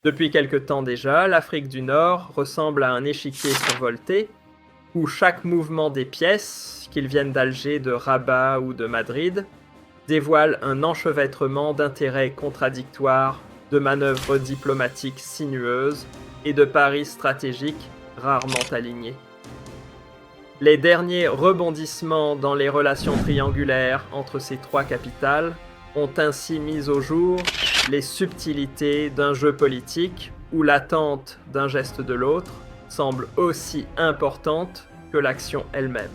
Depuis quelque temps déjà, l'Afrique du Nord ressemble à un échiquier survolté, où chaque mouvement des pièces, qu'ils viennent d'Alger, de Rabat ou de Madrid, dévoile un enchevêtrement d'intérêts contradictoires, de manœuvres diplomatiques sinueuses et de paris stratégiques rarement alignés. Les derniers rebondissements dans les relations triangulaires entre ces trois capitales ont ainsi mis au jour les subtilités d'un jeu politique où l'attente d'un geste de l'autre semble aussi importante que l'action elle-même.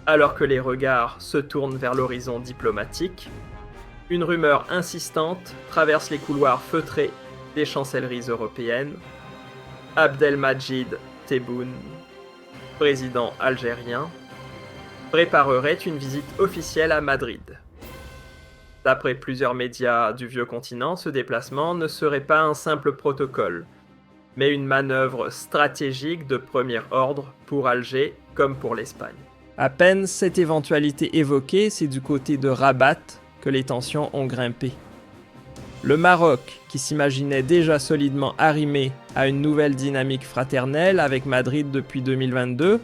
Alors que les regards se tournent vers l'horizon diplomatique, une rumeur insistante traverse les couloirs feutrés des chancelleries européennes. Abdelmadjid Tebboune, président algérien, préparerait une visite officielle à Madrid. D'après plusieurs médias du vieux continent, ce déplacement ne serait pas un simple protocole, mais une manœuvre stratégique de premier ordre pour Alger comme pour l'Espagne. À peine cette éventualité évoquée, c'est du côté de Rabat que les tensions ont grimpé. Le Maroc, qui s'imaginait déjà solidement arrimé à une nouvelle dynamique fraternelle avec Madrid depuis 2022,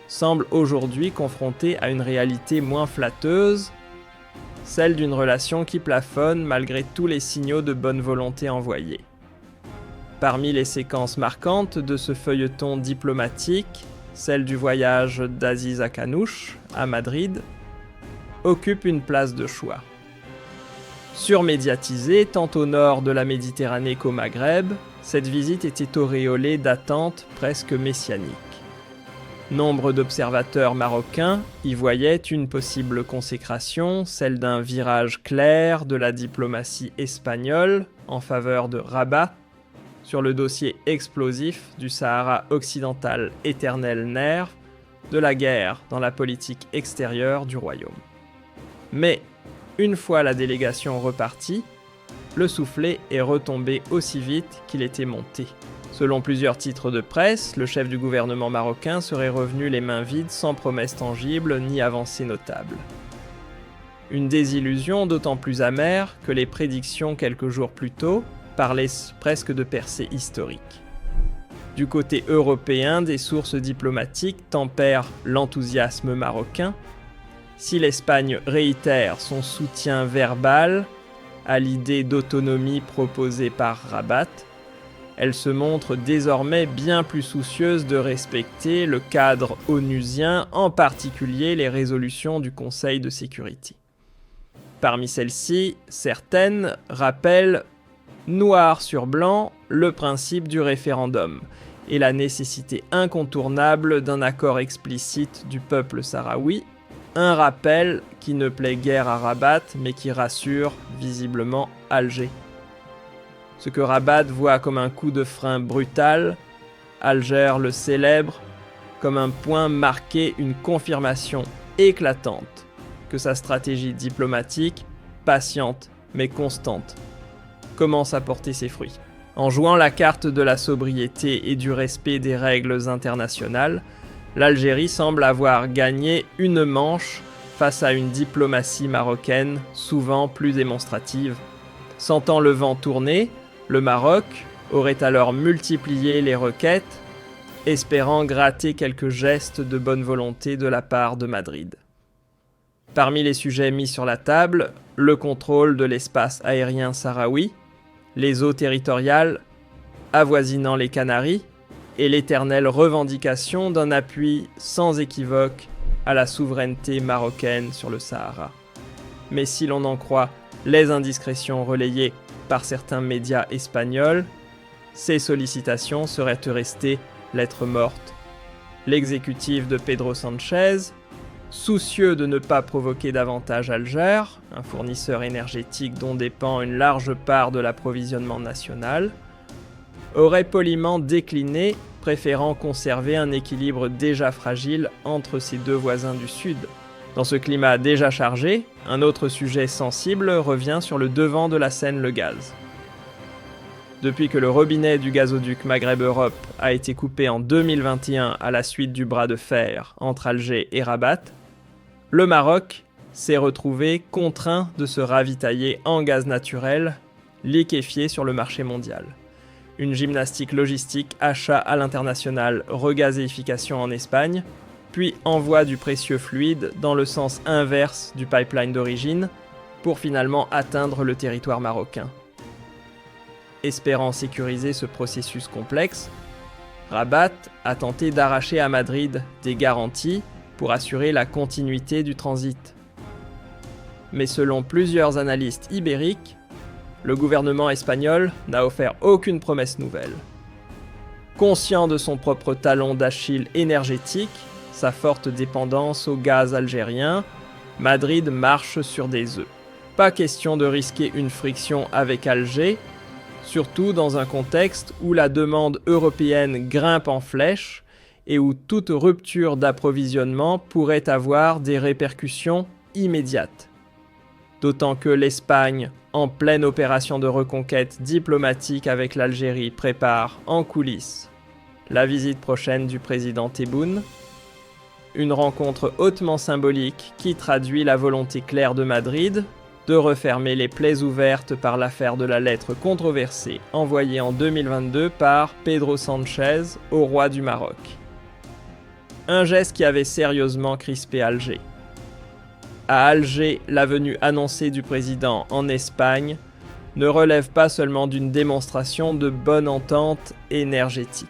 semble aujourd'hui confronté à une réalité moins flatteuse, celle d'une relation qui plafonne malgré tous les signaux de bonne volonté envoyés. Parmi les séquences marquantes de ce feuilleton diplomatique, celle du voyage d'Aziz Akanouche à Madrid occupe une place de choix. Surmédiatisée tant au nord de la Méditerranée qu'au Maghreb, cette visite était auréolée d'attentes presque messianiques. Nombre d'observateurs marocains y voyaient une possible consécration, celle d'un virage clair de la diplomatie espagnole en faveur de Rabat sur le dossier explosif du Sahara occidental éternel nerf de la guerre dans la politique extérieure du royaume. Mais, une fois la délégation repartie, le soufflet est retombé aussi vite qu'il était monté. Selon plusieurs titres de presse, le chef du gouvernement marocain serait revenu les mains vides sans promesse tangible ni avancée notable. Une désillusion d'autant plus amère que les prédictions quelques jours plus tôt parlaient presque de percée historique. Du côté européen, des sources diplomatiques tempèrent l'enthousiasme marocain. Si l'Espagne réitère son soutien verbal à l'idée d'autonomie proposée par Rabat, elle se montre désormais bien plus soucieuse de respecter le cadre onusien, en particulier les résolutions du Conseil de sécurité. Parmi celles-ci, certaines rappellent noir sur blanc le principe du référendum et la nécessité incontournable d'un accord explicite du peuple sahraoui, un rappel qui ne plaît guère à Rabat mais qui rassure visiblement Alger. Ce que Rabat voit comme un coup de frein brutal, Alger le célèbre comme un point marqué une confirmation éclatante que sa stratégie diplomatique, patiente mais constante, commence à porter ses fruits. En jouant la carte de la sobriété et du respect des règles internationales, l'Algérie semble avoir gagné une manche face à une diplomatie marocaine souvent plus démonstrative. Sentant le vent tourner, le Maroc aurait alors multiplié les requêtes, espérant gratter quelques gestes de bonne volonté de la part de Madrid. Parmi les sujets mis sur la table, le contrôle de l'espace aérien sahraoui, les eaux territoriales avoisinant les Canaries et l'éternelle revendication d'un appui sans équivoque à la souveraineté marocaine sur le Sahara. Mais si l'on en croit les indiscrétions relayées par certains médias espagnols, ces sollicitations seraient restées lettre morte. L'exécutif de Pedro Sánchez, soucieux de ne pas provoquer davantage Alger, un fournisseur énergétique dont dépend une large part de l'approvisionnement national, aurait poliment décliné, préférant conserver un équilibre déjà fragile entre ses deux voisins du Sud. Dans ce climat déjà chargé, un autre sujet sensible revient sur le devant de la scène, le gaz. Depuis que le robinet du gazoduc Maghreb-Europe a été coupé en 2021 à la suite du bras de fer entre Alger et Rabat, le Maroc s'est retrouvé contraint de se ravitailler en gaz naturel liquéfié sur le marché mondial. Une gymnastique logistique, achat à l'international, regazéification en Espagne, puis envoi du précieux fluide dans le sens inverse du pipeline d'origine, pour finalement atteindre le territoire marocain. Espérant sécuriser ce processus complexe, Rabat a tenté d'arracher à Madrid des garanties pour assurer la continuité du transit. Mais selon plusieurs analystes ibériques, le gouvernement espagnol n'a offert aucune promesse nouvelle. Conscient de son propre talon d'Achille énergétique, sa forte dépendance au gaz algérien, Madrid marche sur des œufs. Pas question de risquer une friction avec Alger, surtout dans un contexte où la demande européenne grimpe en flèche et où toute rupture d'approvisionnement pourrait avoir des répercussions immédiates. D'autant que l'Espagne, en pleine opération de reconquête diplomatique avec l'Algérie, prépare en coulisses la visite prochaine du président Tebboune, une rencontre hautement symbolique qui traduit la volonté claire de Madrid de refermer les plaies ouvertes par l'affaire de la lettre controversée envoyée en 2022 par Pedro Sánchez au roi du Maroc. Un geste qui avait sérieusement crispé Alger. À Alger, la venue annoncée du président en Espagne ne relève pas seulement d'une démonstration de bonne entente énergétique.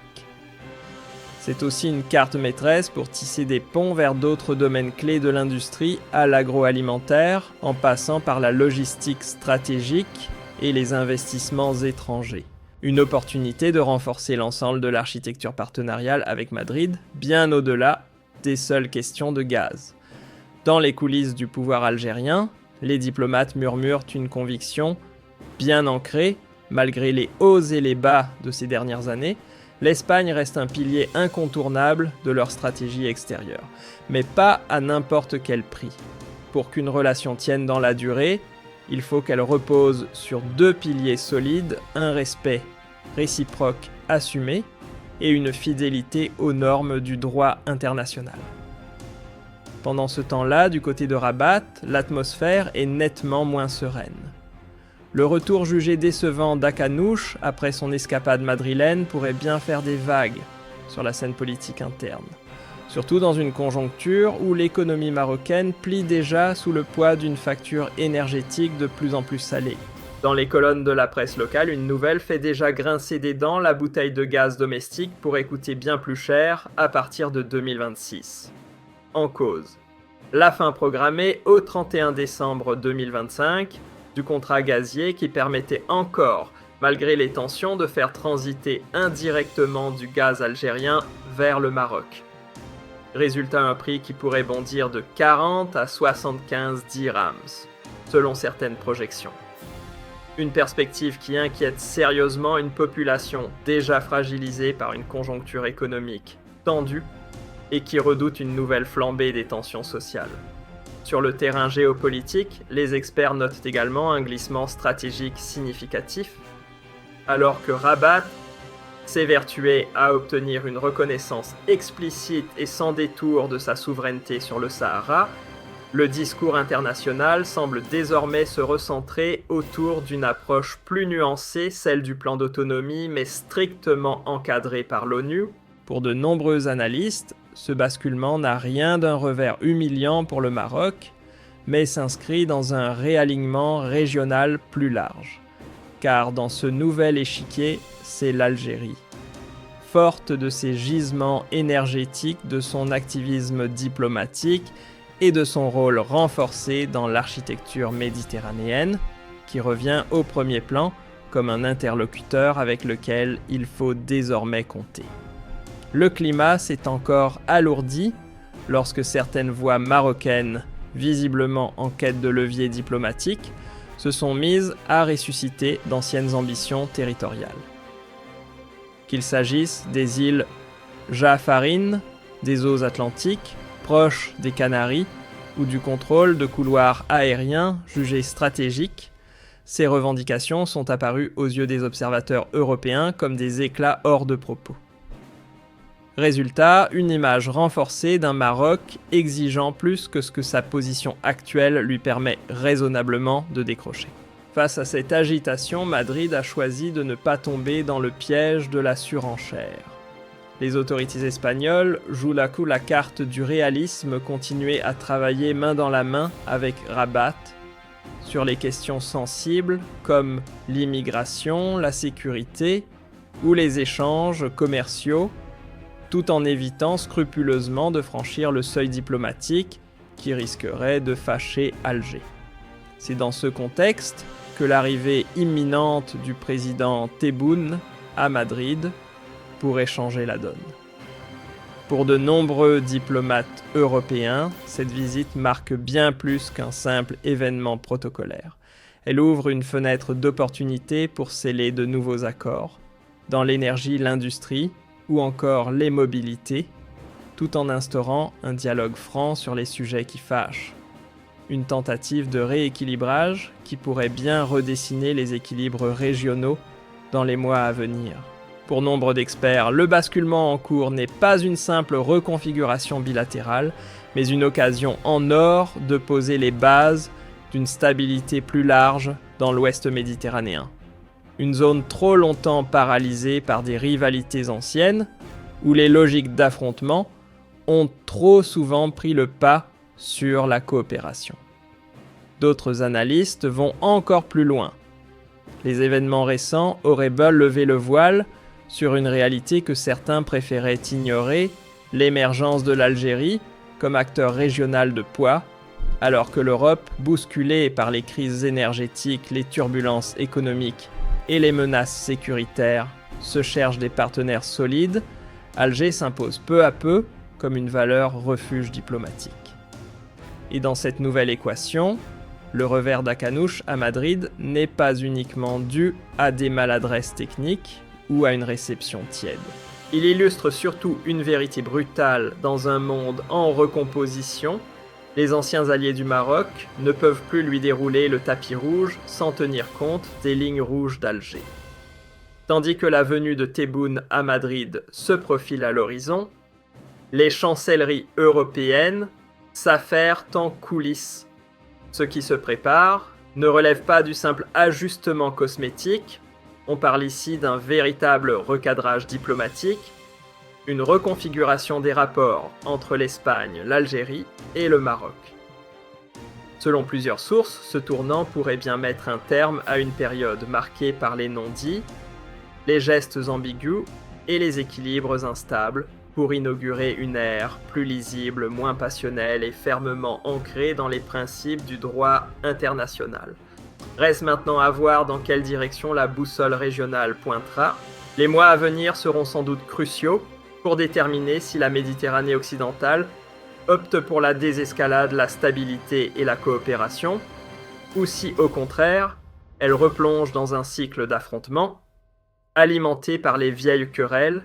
C'est aussi une carte maîtresse pour tisser des ponts vers d'autres domaines clés de l'industrie à l'agroalimentaire, en passant par la logistique stratégique et les investissements étrangers. Une opportunité de renforcer l'ensemble de l'architecture partenariale avec Madrid, bien au-delà des seules questions de gaz. Dans les coulisses du pouvoir algérien, les diplomates murmurent une conviction bien ancrée, malgré les hauts et les bas de ces dernières années. L'Espagne reste un pilier incontournable de leur stratégie extérieure, mais pas à n'importe quel prix. Pour qu'une relation tienne dans la durée, il faut qu'elle repose sur deux piliers solides, un respect réciproque assumé et une fidélité aux normes du droit international. Pendant ce temps-là, du côté de Rabat, l'atmosphère est nettement moins sereine. Le retour jugé décevant d'Akanouche après son escapade madrilène pourrait bien faire des vagues sur la scène politique interne. Surtout dans une conjoncture où l'économie marocaine plie déjà sous le poids d'une facture énergétique de plus en plus salée. Dans les colonnes de la presse locale, une nouvelle fait déjà grincer des dents la bouteille de gaz domestique pourrait coûter bien plus cher à partir de 2026. En cause, la fin programmée au 31 décembre 2025 du contrat gazier qui permettait encore, malgré les tensions, de faire transiter indirectement du gaz algérien vers le Maroc. Résultat, un prix qui pourrait bondir de 40 à 75 dirhams, selon certaines projections. Une perspective qui inquiète sérieusement une population déjà fragilisée par une conjoncture économique tendue et qui redoute une nouvelle flambée des tensions sociales. Sur le terrain géopolitique, les experts notent également un glissement stratégique significatif, alors que Rabat s'évertuait à obtenir une reconnaissance explicite et sans détour de sa souveraineté sur le Sahara. Le discours international semble désormais se recentrer autour d'une approche plus nuancée, celle du plan d'autonomie, mais strictement encadrée par l'ONU. Pour de nombreux analystes, ce basculement n'a rien d'un revers humiliant pour le Maroc, mais s'inscrit dans un réalignement régional plus large. Car dans ce nouvel échiquier, c'est l'Algérie. Forte de ses gisements énergétiques, de son activisme diplomatique et de son rôle renforcé dans l'architecture méditerranéenne, qui revient au premier plan comme un interlocuteur avec lequel il faut désormais compter. Le climat s'est encore alourdi lorsque certaines voix marocaines, visiblement en quête de levier diplomatique, se sont mises à ressusciter d'anciennes ambitions territoriales. Qu'il s'agisse des îles Jaafarines, des eaux atlantiques, proches des Canaries, ou du contrôle de couloirs aériens jugés stratégiques, ces revendications sont apparues aux yeux des observateurs européens comme des éclats hors de propos. Résultat, une image renforcée d'un Maroc exigeant plus que ce que sa position actuelle lui permet raisonnablement de décrocher. Face à cette agitation, Madrid a choisi de ne pas tomber dans le piège de la surenchère. Les autorités espagnoles jouent la carte du réalisme, continuer à travailler main dans la main avec Rabat sur les questions sensibles comme l'immigration, la sécurité ou les échanges commerciaux, tout en évitant scrupuleusement de franchir le seuil diplomatique qui risquerait de fâcher Alger. C'est dans ce contexte que l'arrivée imminente du président Tebboune à Madrid pourrait changer la donne. Pour de nombreux diplomates européens, cette visite marque bien plus qu'un simple événement protocolaire. Elle ouvre une fenêtre d'opportunité pour sceller de nouveaux accords, dans l'énergie, l'industrie ou encore les mobilités, tout en instaurant un dialogue franc sur les sujets qui fâchent. Une tentative de rééquilibrage qui pourrait bien redessiner les équilibres régionaux dans les mois à venir. Pour nombre d'experts, le basculement en cours n'est pas une simple reconfiguration bilatérale, mais une occasion en or de poser les bases d'une stabilité plus large dans l'Ouest méditerranéen. Une zone trop longtemps paralysée par des rivalités anciennes, où les logiques d'affrontement ont trop souvent pris le pas sur la coopération. D'autres analystes vont encore plus loin. Les événements récents auraient beau lever le voile sur une réalité que certains préféraient ignorer, l'émergence de l'Algérie comme acteur régional de poids, alors que l'Europe, bousculée par les crises énergétiques, les turbulences économiques et les menaces sécuritaires, se cherche des partenaires solides, Alger s'impose peu à peu comme une valeur refuge diplomatique. Et dans cette nouvelle équation, le revers d'Akanouche à Madrid n'est pas uniquement dû à des maladresses techniques ou à une réception tiède. Il illustre surtout une vérité brutale dans un monde en recomposition. Les anciens alliés du Maroc ne peuvent plus lui dérouler le tapis rouge sans tenir compte des lignes rouges d'Alger. Tandis que la venue de Tebboune à Madrid se profile à l'horizon, les chancelleries européennes s'affairent en coulisses. Ce qui se prépare ne relève pas du simple ajustement cosmétique, on parle ici d'un véritable recadrage diplomatique, une reconfiguration des rapports entre l'Espagne, l'Algérie et le Maroc. Selon plusieurs sources, ce tournant pourrait bien mettre un terme à une période marquée par les non-dits, les gestes ambigus et les équilibres instables, pour inaugurer une ère plus lisible, moins passionnelle et fermement ancrée dans les principes du droit international. Reste maintenant à voir dans quelle direction la boussole régionale pointera. Les mois à venir seront sans doute cruciaux pour déterminer si la Méditerranée occidentale opte pour la désescalade, la stabilité et la coopération, ou si au contraire, elle replonge dans un cycle d'affrontements, alimenté par les vieilles querelles,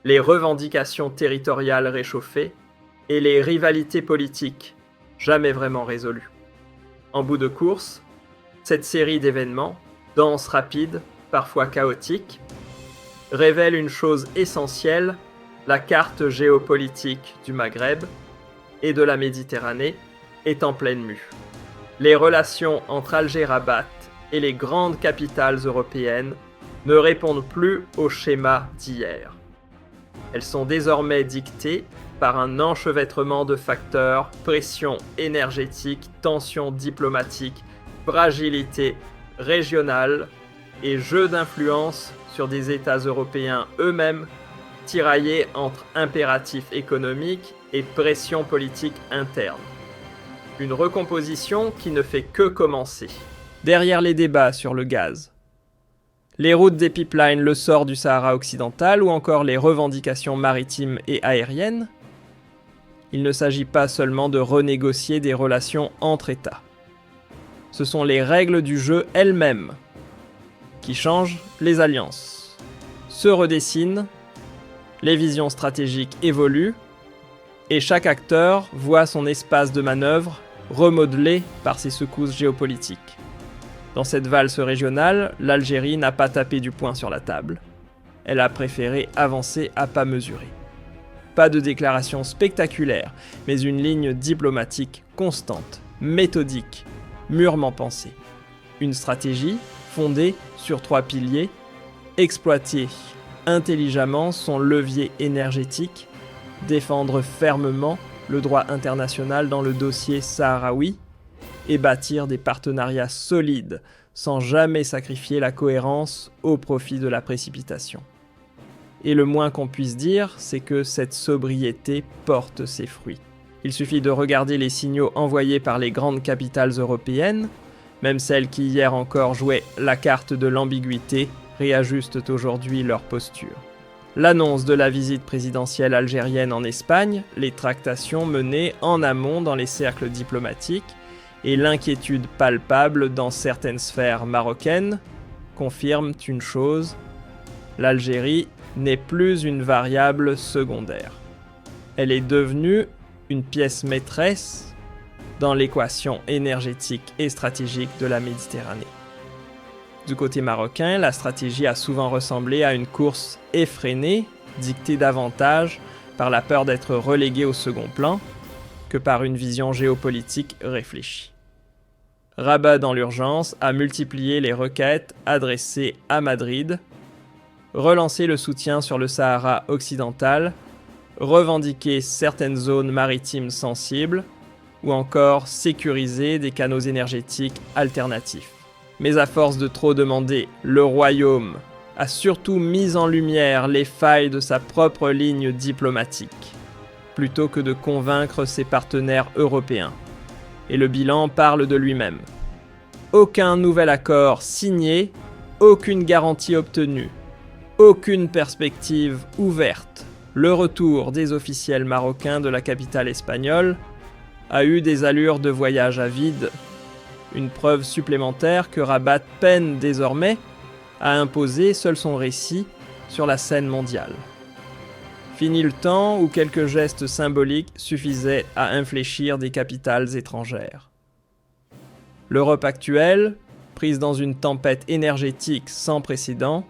les revendications territoriales réchauffées et les rivalités politiques jamais vraiment résolues. En bout de course, cette série d'événements, dense, rapide, parfois chaotique, révèle une chose essentielle, la carte géopolitique du Maghreb et de la Méditerranée est en pleine mue. Les relations entre Alger-Rabat et les grandes capitales européennes ne répondent plus au schéma d'hier. Elles sont désormais dictées par un enchevêtrement de facteurs, pression énergétique, tensions diplomatiques, fragilité régionale et jeu d'influence sur des États européens eux-mêmes tiraillés entre impératifs économiques et pression politique interne. Une recomposition qui ne fait que commencer. Derrière les débats sur le gaz, les routes des pipelines, le sort du Sahara occidental ou encore les revendications maritimes et aériennes, il ne s'agit pas seulement de renégocier des relations entre États. Ce sont les règles du jeu elles-mêmes qui changent, les alliances se redessinent, les visions stratégiques évoluent et chaque acteur voit son espace de manœuvre remodelé par ces secousses géopolitiques. Dans cette valse régionale, l'Algérie n'a pas tapé du poing sur la table. Elle a préféré avancer à pas mesurés. Pas de déclaration spectaculaire, mais une ligne diplomatique constante, méthodique, mûrement pensée. Une stratégie fondée sur 3 piliers: exploiter intelligemment son levier énergétique, défendre fermement le droit international dans le dossier sahraoui et bâtir des partenariats solides sans jamais sacrifier la cohérence au profit de la précipitation. Et le moins qu'on puisse dire, c'est que cette sobriété porte ses fruits. Il suffit de regarder les signaux envoyés par les grandes capitales européennes, même celles qui hier encore jouaient la carte de l'ambiguïté réajustent aujourd'hui leur posture. L'annonce de la visite présidentielle algérienne en Espagne, les tractations menées en amont dans les cercles diplomatiques et l'inquiétude palpable dans certaines sphères marocaines confirment une chose: l'Algérie n'est plus une variable secondaire. Elle est devenue une pièce maîtresse dans l'équation énergétique et stratégique de la Méditerranée. Du côté marocain, la stratégie a souvent ressemblé à une course effrénée, dictée davantage par la peur d'être reléguée au second plan que par une vision géopolitique réfléchie. Rabat dans l'urgence a multiplié les requêtes adressées à Madrid, relancé le soutien sur le Sahara occidental, revendiqué certaines zones maritimes sensibles ou encore sécurisé des canaux énergétiques alternatifs. Mais à force de trop demander, le royaume a surtout mis en lumière les failles de sa propre ligne diplomatique, plutôt que de convaincre ses partenaires européens. Et le bilan parle de lui-même. Aucun nouvel accord signé, aucune garantie obtenue, aucune perspective ouverte. Le retour des officiels marocains de la capitale espagnole a eu des allures de voyage à vide. Une preuve supplémentaire que Rabat peine désormais à imposer seul son récit sur la scène mondiale. Fini le temps où quelques gestes symboliques suffisaient à infléchir des capitales étrangères. L'Europe actuelle, prise dans une tempête énergétique sans précédent,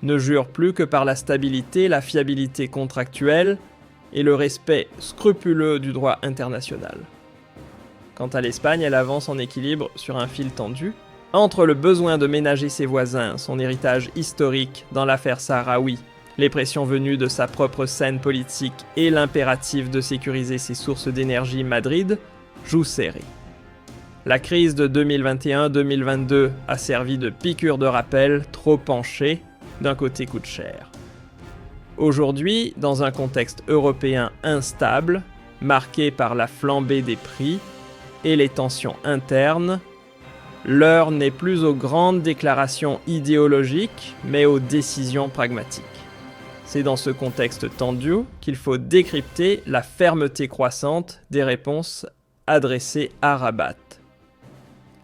ne jure plus que par la stabilité, la fiabilité contractuelle et le respect scrupuleux du droit international. Quant à l'Espagne, elle avance en équilibre sur un fil tendu, entre le besoin de ménager ses voisins, son héritage historique dans l'affaire sahraoui, les pressions venues de sa propre scène politique et l'impératif de sécuriser ses sources d'énergie. Madrid joue serré. La crise de 2021-2022 a servi de piqûre de rappel trop penchée, d'un côté coûte cher. Aujourd'hui, dans un contexte européen instable, marqué par la flambée des prix et les tensions internes, l'heure n'est plus aux grandes déclarations idéologiques, mais aux décisions pragmatiques. C'est dans ce contexte tendu qu'il faut décrypter la fermeté croissante des réponses adressées à Rabat.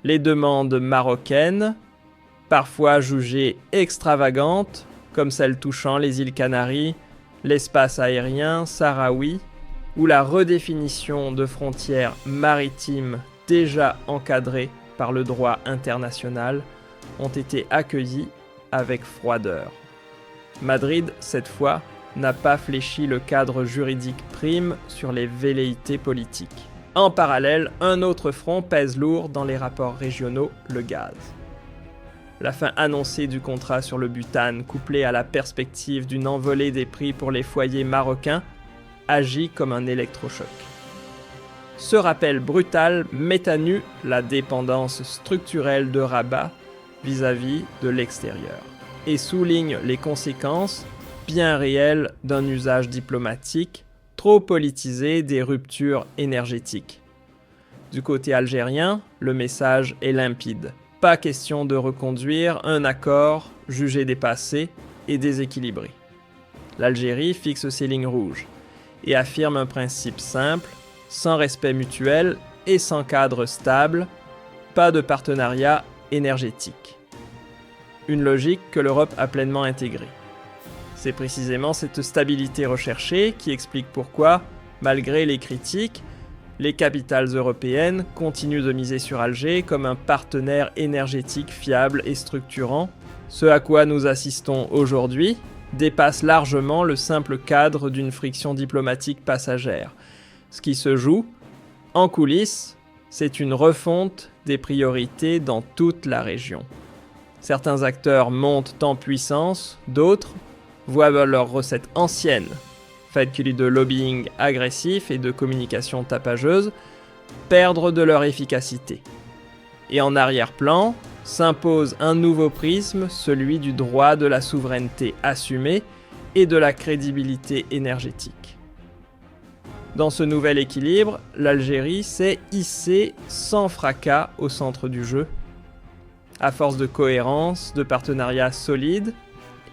Les demandes marocaines, parfois jugées extravagantes, comme celles touchant les îles Canaries, l'espace aérien sahraoui, ou la redéfinition de frontières maritimes déjà encadrées par le droit international, ont été accueillies avec froideur. Madrid, cette fois, n'a pas fléchi le cadre juridique prime sur les velléités politiques. En parallèle, un autre front pèse lourd dans les rapports régionaux, le gaz. La fin annoncée du contrat sur le butane, couplée à la perspective d'une envolée des prix pour les foyers marocains, agit comme un électrochoc. Ce rappel brutal met à nu la dépendance structurelle de Rabat vis-à-vis de l'extérieur et souligne les conséquences bien réelles d'un usage diplomatique trop politisé des ruptures énergétiques. Du côté algérien, le message est limpide. Pas question de reconduire un accord jugé dépassé et déséquilibré. L'Algérie fixe ses lignes rouges et affirme un principe simple: sans respect mutuel et sans cadre stable, pas de partenariat énergétique. Une logique que l'Europe a pleinement intégrée. C'est précisément cette stabilité recherchée qui explique pourquoi, malgré les critiques, les capitales européennes continuent de miser sur Alger comme un partenaire énergétique fiable et structurant. Ce à quoi nous assistons aujourd'hui dépasse largement le simple cadre d'une friction diplomatique passagère. Ce qui se joue, en coulisses, c'est une refonte des priorités dans toute la région. Certains acteurs montent en puissance, d'autres voient leurs recettes anciennes, faites de lobbying agressif et de communication tapageuse, perdre de leur efficacité. Et en arrière-plan, s'impose un nouveau prisme, celui du droit de la souveraineté assumée et de la crédibilité énergétique. Dans ce nouvel équilibre, l'Algérie s'est hissée sans fracas au centre du jeu, à force de cohérence, de partenariats solides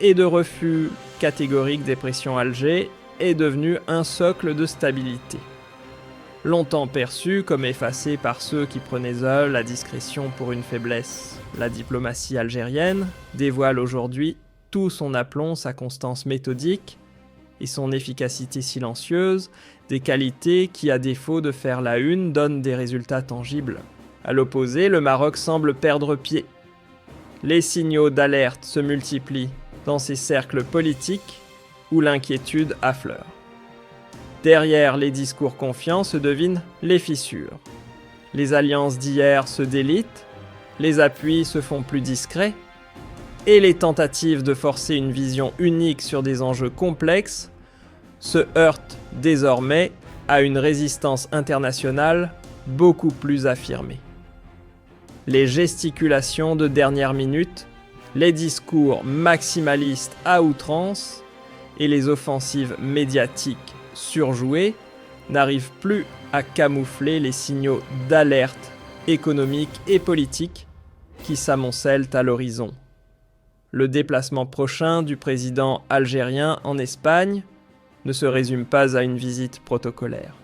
et de refus catégoriques des pressions Alger, est devenue un socle de stabilité. Longtemps perçu comme effacé par ceux qui prenaient seul la discrétion pour une faiblesse, la diplomatie algérienne dévoile aujourd'hui tout son aplomb, sa constance méthodique et son efficacité silencieuse, des qualités qui, à défaut de faire la une, donnent des résultats tangibles. À l'opposé, le Maroc semble perdre pied. Les signaux d'alerte se multiplient dans ces cercles politiques où l'inquiétude affleure. Derrière les discours confiants se devinent les fissures. Les alliances d'hier se délitent, les appuis se font plus discrets, et les tentatives de forcer une vision unique sur des enjeux complexes se heurtent désormais à une résistance internationale beaucoup plus affirmée. Les gesticulations de dernière minute, les discours maximalistes à outrance et les offensives médiatiques surjouées n'arrivent plus à camoufler les signaux d'alerte économique et politique qui s'amoncellent à l'horizon. Le déplacement prochain du président algérien en Espagne ne se résume pas à une visite protocolaire.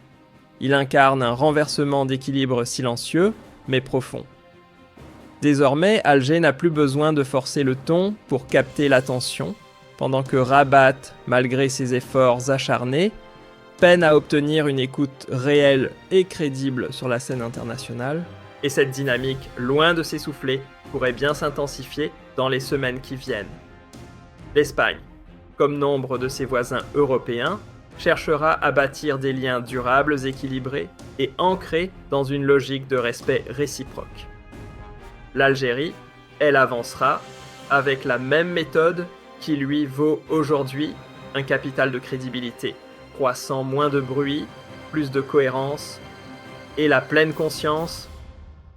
Il incarne un renversement d'équilibre silencieux, mais profond. Désormais, Alger n'a plus besoin de forcer le ton pour capter l'attention, pendant que Rabat, malgré ses efforts acharnés, peine à obtenir une écoute réelle et crédible sur la scène internationale, et cette dynamique, loin de s'essouffler, pourrait bien s'intensifier dans les semaines qui viennent. L'Espagne, comme nombre de ses voisins européens, cherchera à bâtir des liens durables, équilibrés et ancrés dans une logique de respect réciproque. L'Algérie, elle avancera avec la même méthode qui lui vaut aujourd'hui un capital de crédibilité, croissant moins de bruit, plus de cohérence et la pleine conscience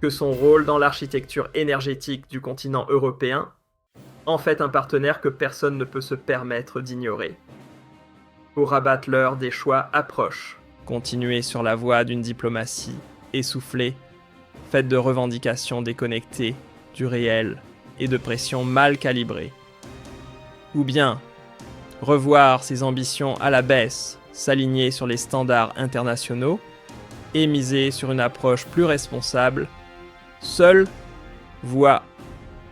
que son rôle dans l'architecture énergétique du continent européen en fait un partenaire que personne ne peut se permettre d'ignorer. Pour abattre l'heure des choix approche. Continuer sur la voie d'une diplomatie essoufflée, faite de revendications déconnectées du réel et de pressions mal calibrées. Ou bien revoir ses ambitions à la baisse, s'aligner sur les standards internationaux et miser sur une approche plus responsable, seule voie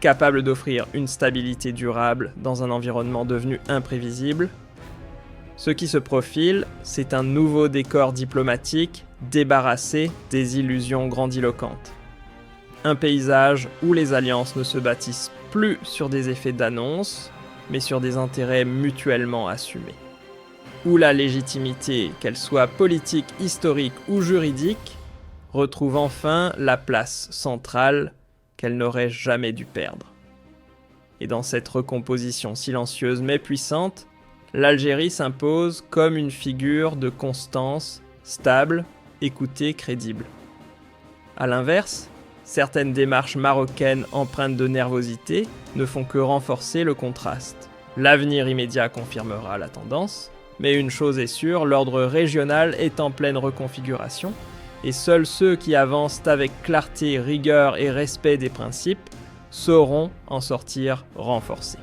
capable d'offrir une stabilité durable dans un environnement devenu imprévisible. Ce qui se profile, c'est un nouveau décor diplomatique débarrassé des illusions grandiloquentes. Un paysage où les alliances ne se bâtissent plus sur des effets d'annonce, mais sur des intérêts mutuellement assumés. Où la légitimité, qu'elle soit politique, historique ou juridique, retrouve enfin la place centrale qu'elle n'aurait jamais dû perdre. Et dans cette recomposition silencieuse mais puissante, l'Algérie s'impose comme une figure de constance, stable, écoutée, crédible. A l'inverse, certaines démarches marocaines empreintes de nervosité ne font que renforcer le contraste. L'avenir immédiat confirmera la tendance, mais une chose est sûre, l'ordre régional est en pleine reconfiguration, et seuls ceux qui avancent avec clarté, rigueur et respect des principes sauront en sortir renforcés.